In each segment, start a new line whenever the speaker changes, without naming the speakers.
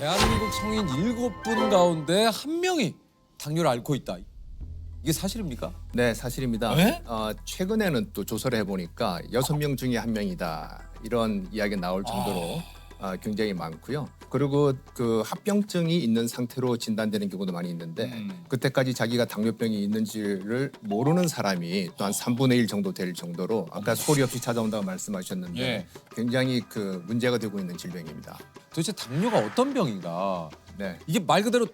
대한민국 성인 7분 가운데 1명이 당뇨를 앓고 있다. 이게 사실입니까?
네, 사실입니다.
네?
최근에는 또 조사를 해보니까 6명 중에 1명이다 이런 이야기가 나올 정도로 굉장히 많고요. 그리고 그 합병증이 있는 상태로 진단되는 경우도 많이 있는데 그때까지 자기가 당뇨병이 있는지를 모르는 사람이 또 한 3분의 1 정도 될 정도로 아까 소리 없이 찾아온다고 말씀하셨는데
예.
굉장히 그 문제가 되고 있는 질병입니다.
도대체 당뇨가 어떤 병인가?
네.
이게 말 그대로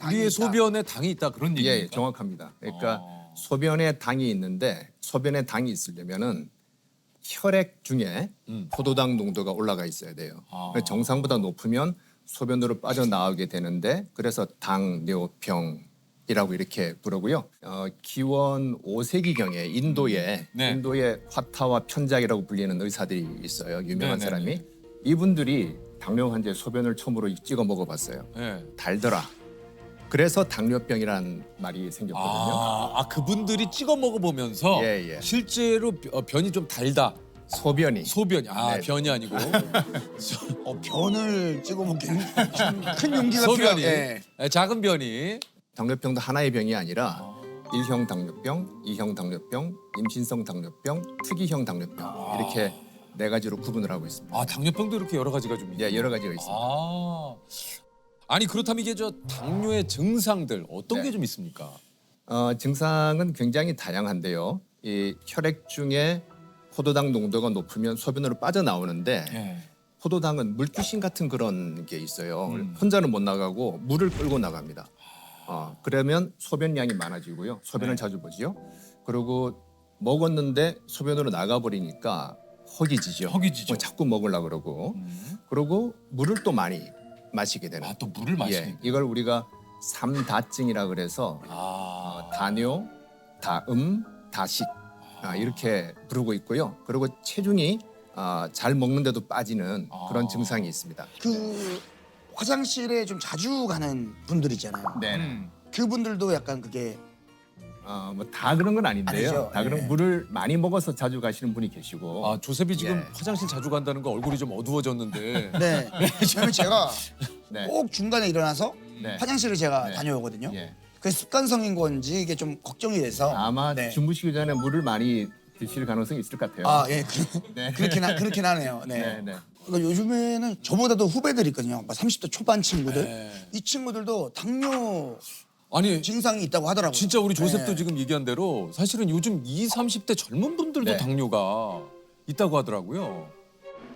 우리의
있다.
소변에 당이 있다 그런
예,
얘기입니까?
정확합니다. 그러니까 소변에 당이 있는데 소변에 당이 있으려면은 혈액 중에 포도당 농도가 올라가 있어야 돼요. 정상보다 높으면 소변으로 빠져나오게 되는데 그래서 당뇨병이라고 이렇게 부르고요. 기원 5세기경에 인도에 화타와 편작이라고 불리는 의사들이 있어요. 유명한
네네네.
사람이. 이분들이 당뇨 환자의 소변을 처음으로 찍어 먹어봤어요.
예.
달더라. 그래서 당뇨병이라는 말이 생겼거든요.
그분들이 찍어 먹어보면서
예, 예.
실제로 변이 좀 달다.
소변이.
소변이.
네.
변이 아니고
변을 찍어 먹기는 큰 용기가
소변이.
필요해요. 예.
작은 변이.
당뇨병도 하나의 병이 아니라 1형 당뇨병, 2형 당뇨병, 임신성 당뇨병, 특이형 당뇨병 이렇게 네 가지로 구분을 하고 있습니다.
당뇨병도 이렇게 여러 가지가 좀 있네요.
예, 여러 가지가 있습니다.
아니 그렇다면 이게 저 당뇨의 증상들 어떤
네.
게 좀 있습니까?
증상은 굉장히 다양한데요. 이 혈액 중에 포도당 농도가 높으면 소변으로 빠져나오는데
예.
포도당은 물귀신 같은 그런 게 있어요. 혼자는 못 나가고 물을 끌고 나갑니다. 그러면 소변량이 많아지고요. 소변을 자주 보지요. 그리고 먹었는데 소변으로 나가버리니까 허기지죠.
허기지죠.
자꾸 먹으려고 그러고. 그리고 물을 또 많이 마시게 되는.
또 물을
예, 이걸 우리가 삼다증이라 그래서 다뇨, 다음, 다식 이렇게 부르고 있고요. 그리고 체중이 잘 먹는데도 빠지는 그런 증상이 있습니다.
그 화장실에 좀 자주 가는 분들 있잖아요.
네.
그분들도 약간 그게
뭐 다 그런 건 아닌데요.
아니죠.
다 그런
네.
물을 많이 먹어서 자주 가시는 분이 계시고.
조셉이 지금
예.
화장실 자주 간다는 거 얼굴이 좀 어두워졌는데.
네. 왜냐면 제가
네.
꼭 중간에 일어나서
네.
화장실을 제가
네.
다녀오거든요.
예.
그게 습관성인 건지 이게 좀 걱정이 돼서
아마
네.
주무시기 전에 물을 많이 드실 가능성이 있을 것 같아요.
예.
네.
그렇긴 하네요. 네.
네, 네.
그러니까 요즘에는 저보다도 후배들이 있거든요. 막 30대 초반 친구들.
네.
이 친구들도 당뇨
아니
증상이 있다고 하더라고요.
진짜 우리 조셉도
네.
지금 얘기한 대로 사실은 요즘 20, 30대 젊은 분들도
네.
당뇨가 있다고 하더라고요.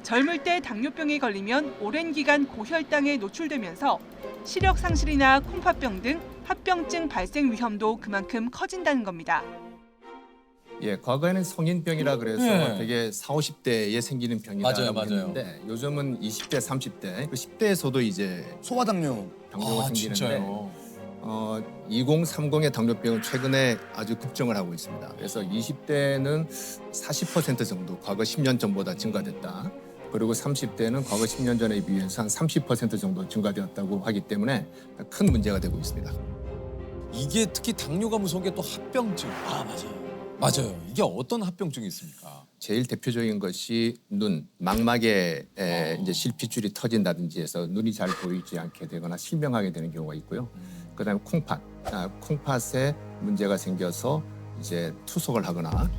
젊을 때 당뇨병에 걸리면 오랜 기간 고혈당에 노출되면서 시력 상실이나 콩팥병 등 합병증 발생 위험도 그만큼 커진다는 겁니다.
예, 과거에는 성인병이라 그래서
네.
되게 40, 50대에 생기는
맞아요,
병이라고
맞아요.
했는데 요즘은 20대, 30대, 그 10대에서도 이제
소아당뇨.
당뇨가 생기는데
진짜요.
2030의 당뇨병은 최근에 아주 급증을 하고 있습니다. 그래서 20대는 40% 정도 과거 10년 전보다 증가됐다. 그리고 30대는 과거 10년 전에 비해서 한 30% 정도 증가되었다고 하기 때문에 큰 문제가 되고 있습니다.
이게 특히 당뇨가 무서운 게 또 합병증.
맞아요.
맞아요. 이게 어떤 합병증이 있습니까?
제일 대표적인 것이 눈, 망막에 이제 실핏줄이 터진다든지 해서 눈이 잘 보이지 않게 되거나 실명하게 되는 경우가 있고요. 그다음에 콩팥, 콩팥에 문제가 생겨서 이제 투석을 하거나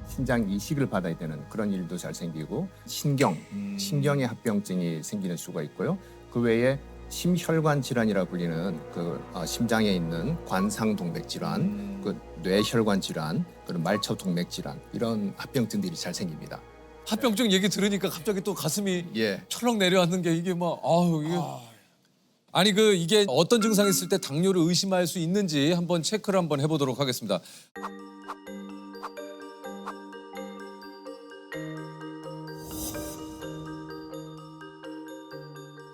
신장 이식을 받아야 되는 그런 일도 잘 생기고 신경의 합병증이 생기는 수가 있고요. 그 외에 심혈관 질환이라 불리는 그 심장에 있는 관상 동맥 질환, 그 뇌혈관 질환, 그리고 말초 동맥 질환 이런 합병증들이 잘 생깁니다.
합병증 얘기 들으니까 갑자기 또 가슴이
예.
철렁 내려앉는 게 이게 막 이게 아니 이게 어떤 증상이 있을 때 당뇨를 의심할 수 있는지 한번 체크를 한번 해보도록 하겠습니다.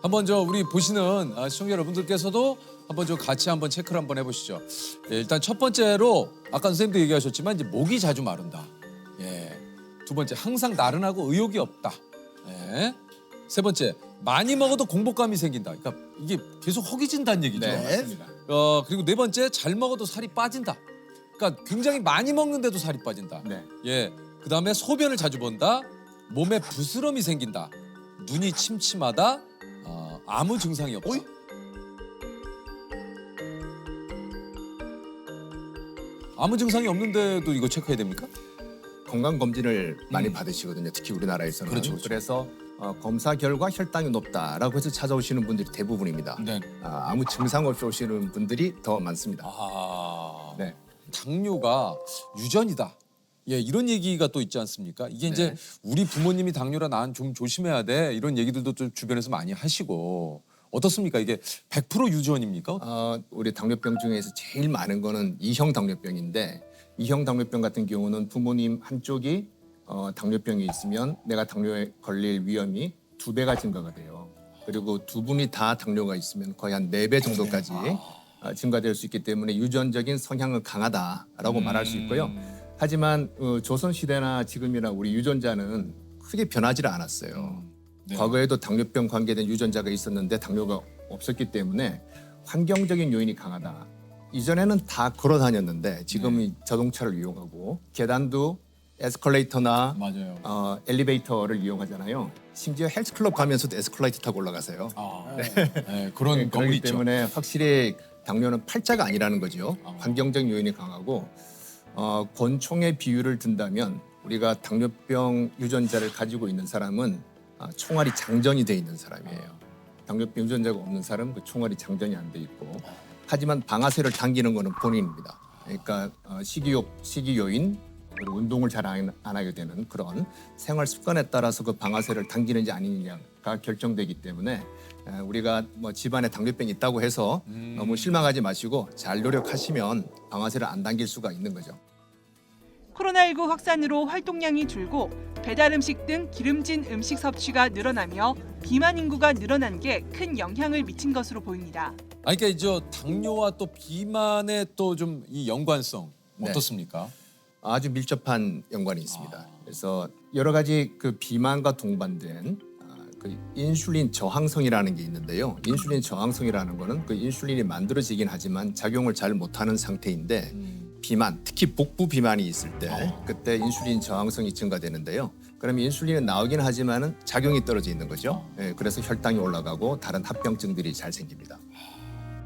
한번 우리 보시는 시청자 여러분들께서도 한번 같이 한번 체크를 한번 해보시죠. 예, 일단 첫 번째로 아까 선생님도 얘기하셨지만 이제 목이 자주 마른다. 예. 두 번째 항상 나른하고 의욕이 없다. 예. 세 번째 많이 먹어도 공복감이 생긴다. 그러니까 이게 계속 허기진다는 얘기죠.
네, 맞습니다.
그리고 네 번째 잘 먹어도 살이 빠진다. 그러니까 굉장히 많이 먹는데도 살이 빠진다.
네.
예. 그다음에 소변을 자주 본다. 몸에 부스럼이 생긴다. 눈이 침침하다. 아무 증상이 없다.
어이?
아무 증상이 없는데도 이거 체크해야 됩니까?
건강 검진을 많이 받으시거든요. 특히 우리나라에서는.
그렇죠, 그렇죠.
그래서 검사 결과 혈당이 높다라고 해서 찾아오시는 분들이 대부분입니다.
네.
아무 증상 없이 오시는 분들이 더 많습니다.
아,
네.
당뇨가 유전이다. 예, 이런 얘기가 또 있지 않습니까? 이게 이제
네.
우리 부모님이 당뇨라 난 좀 조심해야 돼. 이런 얘기들도 좀 주변에서 많이 하시고 어떻습니까? 이게 100% 유전입니까?
우리 당뇨병 중에서 제일 많은 거는 2형 당뇨병인데 2형 당뇨병 같은 경우는 부모님 한쪽이 당뇨병이 있으면 내가 당뇨에 걸릴 위험이 2배가 증가가 돼요. 그리고 두 분이 다 당뇨가 있으면 거의 한 4배 정도까지 증가될 수 있기 때문에 유전적인 성향은 강하다라고 말할 수 있고요. 하지만 조선시대나 지금이나 우리 유전자는 크게 변하지 않았어요.
네.
과거에도 당뇨병 관계된 유전자가 있었는데 당뇨가 없었기 때문에 환경적인 요인이 강하다. 이전에는 다 걸어 다녔는데 지금은 자동차를 이용하고 계단도 에스컬레이터나
맞아요.
엘리베이터를 이용하잖아요. 심지어 헬스클럽 가면서도 에스컬레이터 타고 올라가세요.
네, 그런 건물
그렇기
있죠.
때문에 확실히 당뇨는 팔자가 아니라는 거죠. 환경적 요인이 강하고 권총의 비유를 든다면 우리가 당뇨병 유전자를 가지고 있는 사람은 총알이 장전이 돼 있는 사람이에요. 당뇨병 유전자가 없는 사람은 그 총알이 장전이 안 돼 있고 하지만 방아쇠를 당기는 거는 본인입니다. 그러니까 식이 요인 그리고 운동을 잘 안 하게 되는 그런 생활 습관에 따라서 그 방아쇠를 당기는지 아니느냐가 결정되기 때문에 우리가 뭐 집안에 당뇨병이 있다고 해서 너무 실망하지 마시고 잘 노력하시면 방아쇠를 안 당길 수가 있는 거죠.
코로나19 확산으로 활동량이 줄고 배달 음식 등 기름진 음식 섭취가 늘어나며 비만 인구가 늘어난 게 큰 영향을 미친 것으로 보입니다.
아니, 그러니까 이제 당뇨와 또 비만의 또 좀 이 연관성
네.
어떻습니까?
아주 밀접한 연관이 있습니다. 그래서 여러 가지 그 비만과 동반된 그 인슐린 저항성이라는 게 있는데요. 인슐린 저항성이라는 거는 그 인슐린이 만들어지긴 하지만 작용을 잘 못하는 상태인데 비만, 특히 복부 비만이 있을 때 그때 인슐린 저항성이 증가되는데요. 그러면 인슐린은 나오긴 하지만은 작용이 떨어져 있는 거죠. 예, 그래서 혈당이 올라가고 다른 합병증들이 잘 생깁니다.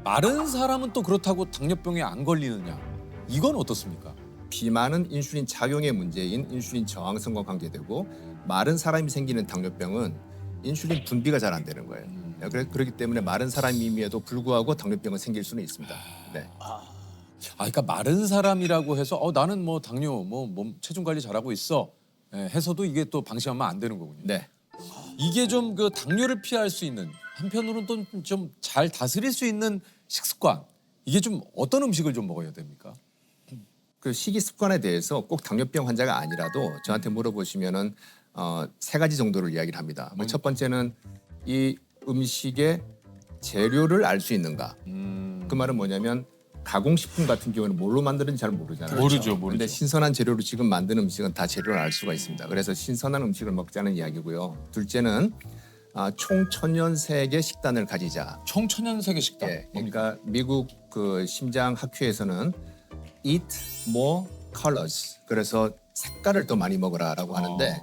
마른 사람은 또 그렇다고 당뇨병에 안 걸리느냐? 이건 어떻습니까?
비만은 인슐린 작용의 문제인 인슐린 저항성과 관계되고 마른 사람이 생기는 당뇨병은 인슐린 분비가 잘 안 되는 거예요. 그렇기 때문에 마른 사람임에도 불구하고 당뇨병은 생길 수는 있습니다. 네.
그러니까 마른 사람이라고 해서 나는 뭐 당뇨, 뭐 몸 체중 관리 잘하고 있어 해서도 이게 또 방심하면 안 되는 거군요.
네.
이게 좀 그 당뇨를 피할 수 있는 한편으로는 또 좀 잘 다스릴 수 있는 식습관 이게 좀 어떤 음식을 좀 먹어야 됩니까?
그 식이 습관에 대해서 꼭 당뇨병 환자가 아니라도 저한테 물어보시면은 3가지 정도를 이야기를 합니다. 첫 번째는 이 음식의 재료를 알 수 있는가. 그 말은 뭐냐면 가공식품 같은 경우는 뭘로 만드는지 잘 모르잖아요.
모르죠.
근데 신선한 재료로 지금 만든 음식은 다 재료를 알 수가 있습니다. 그래서 신선한 음식을 먹자는 이야기고요. 둘째는 총천연색의 식단을 가지자.
청천연세계 식단.
예, 그러니까 미국 그 심장 학회에서는 eat more colors. 그래서 색깔을 더 많이 먹으라라고 하는데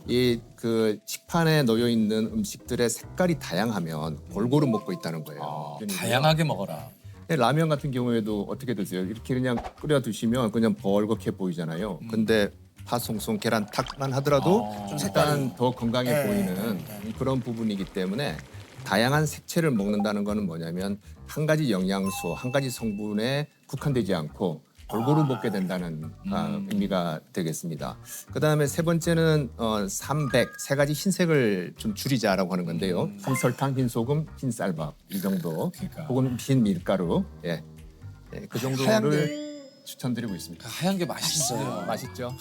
이 그 식판에 놓여 있는 음식들의 색깔이 다양하면 골고루 먹고 있다는 거예요. 그러니까
다양하게 먹어라.
라면 같은 경우에도 어떻게 드세요? 이렇게 그냥 끓여 드시면 그냥 벌겋게 보이잖아요. 근데 파 송송 계란 탁만 하더라도 좀 색깔은 더 건강해 보이는 그런 부분이기 때문에 다양한 색채를 먹는다는 거는 뭐냐면 한 가지 영양소, 한 가지 성분에 국한되지 않고 골고루 먹게 된다는 의미가 되겠습니다. 그다음에 세 번째는 삼백, 3가지 흰색을 좀 줄이자라고 하는 건데요. 흰설탕, 흰소금, 흰쌀밥 이 정도,
그러니까.
혹은 흰 밀가루, 그 정도를
하얀
추천드리고 있습니다.
하얀 게 맛있어요.
맛있죠?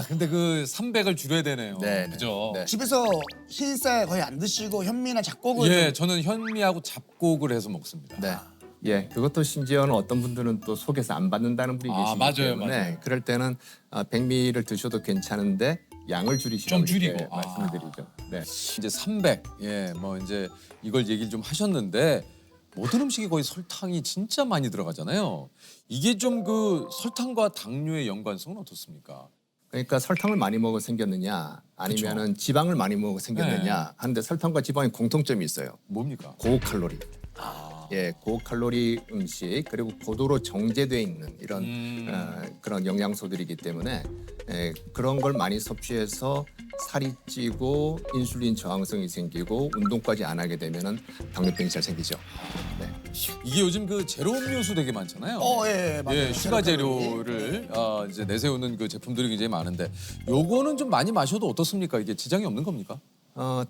근데 그 300을 줄여야 되네요.
네,
그죠?
네.
집에서 흰쌀 거의 안 드시고 현미나 잡곡을
예, 저는 현미하고 잡곡을 해서 먹습니다.
네. 예, 그것도 심지어는 어떤 분들은 또 속에서 안 받는다는 분이 계시기
맞아요,
때문에
맞아요.
그럴 때는 백미를 드셔도 괜찮은데 양을
좀
줄이시라고
줄이고.
이렇게 말씀을 드리죠. 네.
이제 300, 뭐 이제 이걸 얘기를 좀 하셨는데 모든 음식에 거의 설탕이 진짜 많이 들어가잖아요. 이게 좀 그 설탕과 당뇨의 연관성은 어떻습니까?
그러니까 설탕을 많이 먹어 생겼느냐 아니면은 지방을 많이 먹어 생겼느냐 하는데 설탕과 지방의 공통점이 있어요.
뭡니까?
고칼로리. 예, 고칼로리 음식 그리고 고도로 정제돼 있는 이런 그런 영양소들이기 때문에 그런 걸 많이 섭취해서 살이 찌고 인슐린 저항성이 생기고 운동까지 안 하게 되면은 당뇨병이 잘 생기죠. 네.
이게 요즘 그 제로 음료수 되게 많잖아요.
예, 맞아요.
예, 슈가
제로
재료를 이제 내세우는 그 제품들이 굉장히 많은데 요거는 좀 많이 마셔도 어떻습니까? 이게 지장이 없는 겁니까?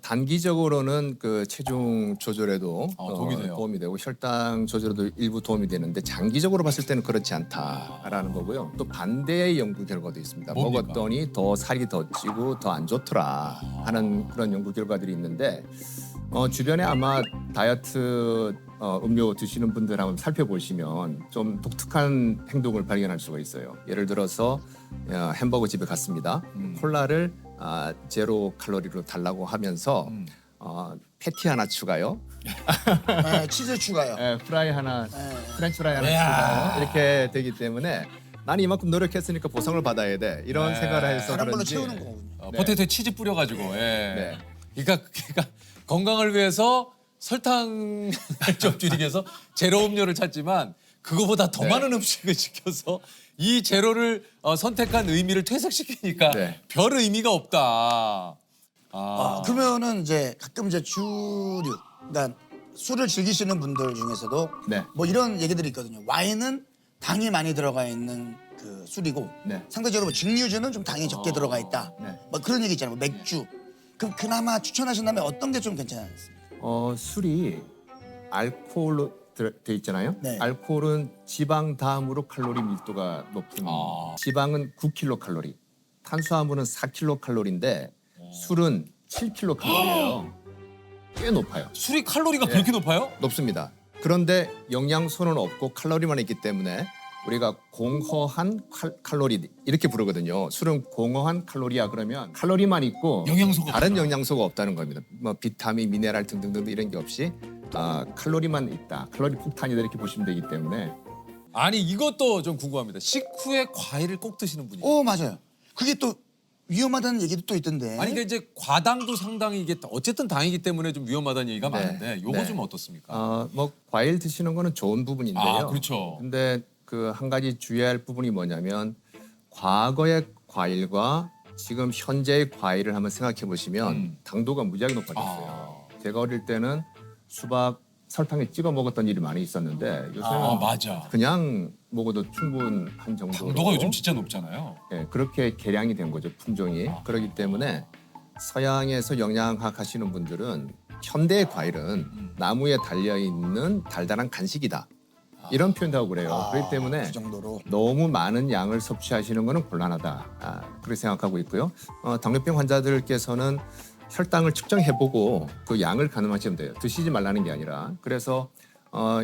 단기적으로는 그 체중 조절에도
도움이 돼요.
도움이 되고 혈당 조절에도 일부 도움이 되는데 장기적으로 봤을 때는 그렇지 않다라는 거고요. 또 반대의 연구 결과도 있습니다.
뭡니까?
먹었더니 더 살이 더 찌고 더 안 좋더라 하는 그런 연구 결과들이 있는데 주변에 아마 다이어트 음료 드시는 분들 한번 살펴보시면 좀 독특한 행동을 발견할 수가 있어요. 예를 들어서 햄버거 집에 갔습니다. 콜라를 제로 칼로리로 달라고 하면서 패티 하나 추가요.
치즈 추가요.
프라이 하나, 프렌치 프라이 하나 추가요. 이렇게 되기 때문에 난 이만큼 노력했으니까 보상을 받아야 돼. 이런 생각을 해서
다른 걸로
그런지
채우는 거군요.
네.
포테이토에 치즈 뿌려가지고. 예.
네.
그러니까 건강을 위해서 설탕을 좀 줄이기 위해서 제로 음료를 찾지만 그거보다 더
네.
많은 음식을 시켜서 이 제로를 선택한 의미를 퇴색시키니까
네.
별 의미가 없다.
그러면은 이제 가끔 이제 주류, 그러니까 술을 즐기시는 분들 중에서도
네.
뭐 이런 얘기들이 있거든요. 와인은 당이 많이 들어가 있는 그 술이고
네.
상대적으로 뭐 증류주는 좀 당이 적게 들어가 있다.
네.
뭐 그런 얘기 있잖아요. 뭐 맥주. 그럼 그나마 추천하신다면 어떤 게 좀 괜찮았어요?
술이 알코올로 돼 있잖아요.
네.
알코올은 지방 다음으로 칼로리 밀도가 높은 지방은 9kcal, 탄수화물은 4kcal인데 술은 7kcal예요. 꽤 높아요.
술이 칼로리가 그렇게 높아요?
높습니다. 그런데 영양소는 없고 칼로리만 있기 때문에 우리가 공허한 칼로리 이렇게 부르거든요. 술은 공허한 칼로리야 그러면 칼로리만 있고
영양소가
다른
없구나.
영양소가 없다는 겁니다. 뭐 비타민, 미네랄 등등등 이런 게 없이 칼로리만 있다. 칼로리 폭탄이다 이렇게 보시면 되기 때문에
아니 이것도 좀 궁금합니다. 식후에 과일을 꼭 드시는 분이.
맞아요. 그게 또 위험하다는 얘기도 또 있던데.
아니 그러니까 이제 과당도 상당히 이게 어쨌든 당이기 때문에 좀 위험하다는 얘기가
네.
많은데 요거
네.
좀 어떻습니까?
뭐 과일 드시는 거는 좋은 부분인데요.
그렇죠.
근데 그 한 가지 주의해야 할 부분이 뭐냐면 과거의 과일과 지금 현재의 과일을 한번 생각해 보시면 당도가 무지하게 높아졌어요. 제가 어릴 때는 수박 설탕에 찍어 먹었던 일이 많이 있었는데 요새는
맞아.
그냥 먹어도 충분한 정도로
당도가 요즘 진짜 높잖아요.
예, 그렇게 개량이 된 거죠 품종이. 그렇기 때문에 서양에서 영양학 하시는 분들은 현대의 과일은 나무에 달려 있는 달달한 간식이다. 이런 표현도 하고 그래요. 그렇기 때문에
그 정도로.
너무 많은 양을 섭취하시는 것은 곤란하다. 그렇게 생각하고 있고요. 당뇨병 환자들께서는 혈당을 측정해보고 그 양을 가늠하시면 돼요. 드시지 말라는 게 아니라. 그래서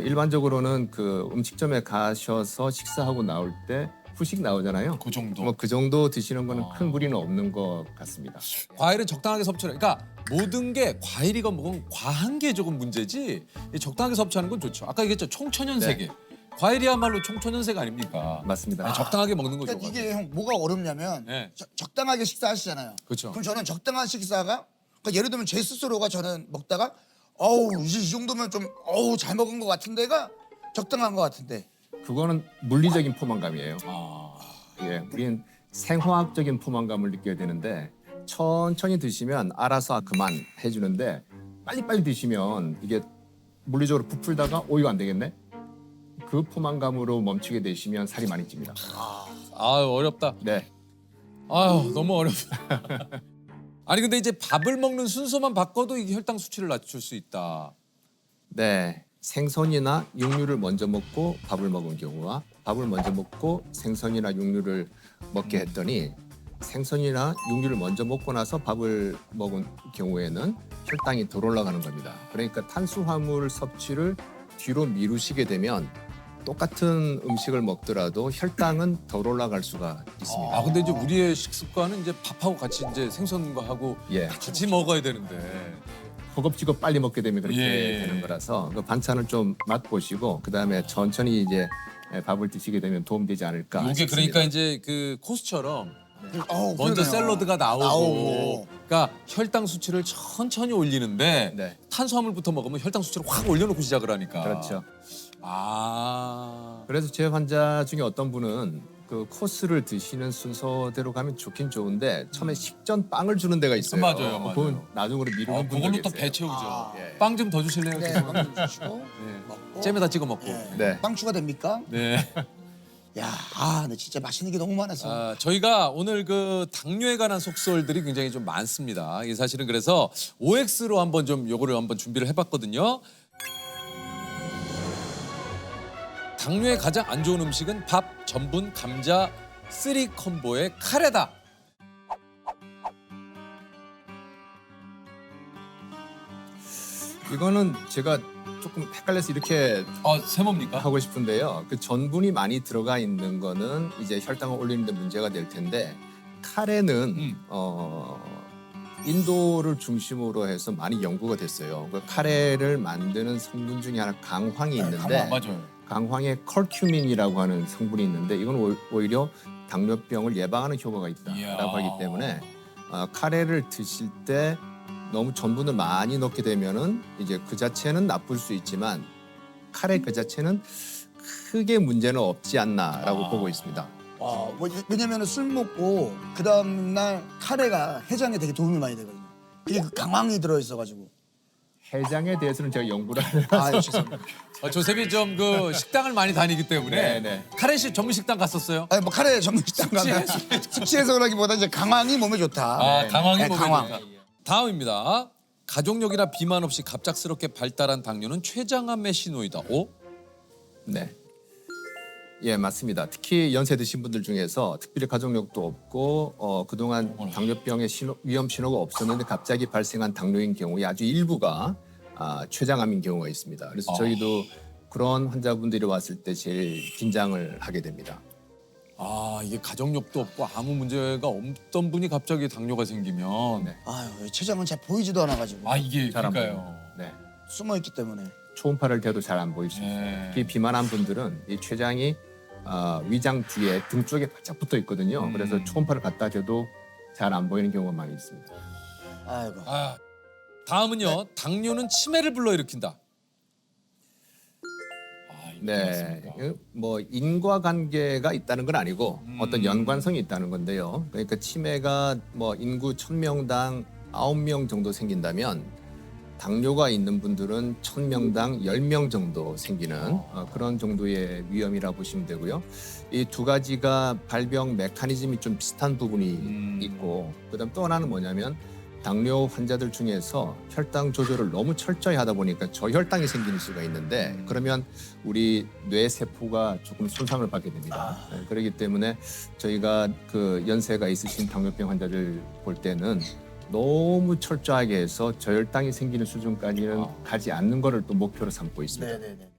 일반적으로는 그 음식점에 가셔서 식사하고 나올 때 후식 나오잖아요.
그 정도.
뭐 그 정도 드시는 거는 큰 무리는 없는 것 같습니다.
과일은 적당하게 섭취를. 그러니까 모든 게 과일이건 뭐건 과한 게 조금 문제지. 이 적당하게 섭취하는 건 좋죠. 아까 얘기했죠. 총천연세계. 과일이야말로 총천연세가 아닙니까?
맞습니다.
아니, 적당하게 먹는 거
그러니까
좋아요.
이게 형 뭐가 어렵냐면
네.
적당하게 식사하시잖아요.
그렇죠.
그럼 저는 적당한 식사가 그러니까 예를 들면 제 스스로가 저는 먹다가 이제 이 정도면 좀 잘 먹은 것 같은데가 적당한 것 같은데.
그거는 물리적인 포만감이에요.
아,
예, 우리는 생화학적인 포만감을 느껴야 되는데 천천히 드시면 알아서 그만 해주는데 빨리빨리 드시면 이게 물리적으로 부풀다가 이거 안 되겠네? 그 포만감으로 멈추게 되시면 살이 많이 찝니다.
아유 어렵다.
네.
아유 너무 어렵다. 아니 근데 이제 밥을 먹는 순서만 바꿔도 이게 혈당 수치를 낮출 수 있다.
네. 생선이나 육류를 먼저 먹고 밥을 먹은 경우와 밥을 먼저 먹고 생선이나 육류를 먹게 했더니 생선이나 육류를 먼저 먹고 나서 밥을 먹은 경우에는 혈당이 덜 올라가는 겁니다. 그러니까 탄수화물 섭취를 뒤로 미루시게 되면 똑같은 음식을 먹더라도 혈당은 덜 올라갈 수가 있습니다.
아 근데 이제 우리의 식습관은 이제 밥하고 같이 이제 생선과 하고
예.
같이 먹어야 되는데.
허겁지겁 빨리 먹게 되면 그렇게
예.
되는 거라서 그 반찬을 좀 맛보시고 그다음에 천천히 이제 밥을 드시게 되면 도움되지 않을까
이게
싶습니다.
그러니까 이제 그 코스처럼 먼저
그러네요.
샐러드가 나오고.
나오고.
그러니까 혈당 수치를 천천히 올리는데
네.
탄수화물부터 먹으면 혈당 수치를 확 올려놓고 시작을 하니까.
그렇죠.
아.
그래서 제 환자 중에 어떤 분은 그 코스를 드시는 순서대로 가면 좋긴 좋은데 처음에 식전 빵을 주는 데가 있어요.
맞아요, 맞아요.
그건 나중으로 미루는 분들
그걸로 또
계세요.
배 채우죠.
아.
예.
빵 좀 더 주실래요?
네,
죄송합니다.
빵좀 주시고 먹고.
잼에다 찍어 먹고.
예.
네.
빵 추가됩니까?
네.
야, 근데 진짜 맛있는 게 너무 많아서.
저희가 오늘 그 당뇨에 관한 속설들이 굉장히 좀 많습니다. 이 사실은 그래서 OX로 한번 좀 요거를 한번 준비를 해봤거든요. 당뇨에 가장 안 좋은 음식은 밥, 전분, 감자, 쓰리 콤보의 카레다.
이거는 제가 조금 헷갈려서 이렇게
세모입니까?
하고 싶은데요. 그 전분이 많이 들어가 있는 거는 이제 혈당을 올리는 데 문제가 될 텐데 카레는 인도를 중심으로 해서 많이 연구가 됐어요. 그 카레를 만드는 성분 중에 하나 강황이 있는데
맞아요.
강황에 컬큐민이라고 하는 성분이 있는데 이건 오히려 당뇨병을 예방하는 효과가 있다라고
이야.
하기 때문에 카레를 드실 때 너무 전분을 많이 넣게 되면은 이제 그 자체는 나쁠 수 있지만 카레 그 자체는 크게 문제는 없지 않나라고 보고 있습니다.
왜냐면 술 먹고 그 다음날 카레가 해장에 되게 도움이 많이 되거든요. 이게 그 강황이 들어있어가지고.
해장에 대해서는 제가 연구를
죄송합니다.
조셉이 좀 그 식당을 많이 다니기 때문에
네.
카레식 정식 식당 갔었어요?
뭐 카레 전문식당 가면 숙취 해소라기보다 이제 강황이 몸에 좋다.
강황이
네,
몸에
강황.
좋다. 다음입니다. 가족력이나 비만 없이 갑작스럽게 발달한 당뇨는 췌장암의 신호이다. 오?
네. 예, 맞습니다. 특히 연세 드신 분들 중에서 특별히 가족력도 없고 그동안 당뇨병의 위험 신호가 없었는데 갑자기 발생한 당뇨인 경우에 아주 일부가 췌장암인 경우가 있습니다. 그래서 저희도 그런 환자분들이 왔을 때 제일 긴장을 하게 됩니다.
이게 가족력도 없고 아무 문제가 없던 분이 갑자기 당뇨가 생기면
네.
췌장은 잘 보이지도 않아가지고
이게
잘 안
그러니까요.
보여요. 네.
숨어있기 때문에.
초음파를 대도 잘 안 보일 수 있어요.
네.
특히 비만한 분들은 이 췌장이 위장 뒤에 등 쪽에 바짝 붙어 있거든요. 그래서 초음파를 갖다 대도 잘 안 보이는 경우가 많이 있습니다.
아이고.
다음은요. 당뇨는 치매를 불러일으킨다.
네, 뭐 인과관계가 있다는 건 아니고 어떤 연관성이 있다는 건데요. 그러니까 치매가 뭐 인구 1000명당 9명 정도 생긴다면 당뇨가 있는 분들은 1000명당 10명 정도 생기는 그런 정도의 위험이라 보시면 되고요. 이 두 가지가 발병 메커니즘이 좀 비슷한 부분이 있고 그다음 또 하나는 뭐냐면 당뇨 환자들 중에서 혈당 조절을 너무 철저히 하다 보니까 저혈당이 생길 수가 있는데 그러면 우리 뇌 세포가 조금 손상을 받게 됩니다. 네, 그렇기 때문에 저희가 그 연세가 있으신 당뇨병 환자들 볼 때는 너무 철저하게 해서 저혈당이 생기는 수준까지는 가지 않는 거를 또 목표로 삼고 있습니다.
네네네.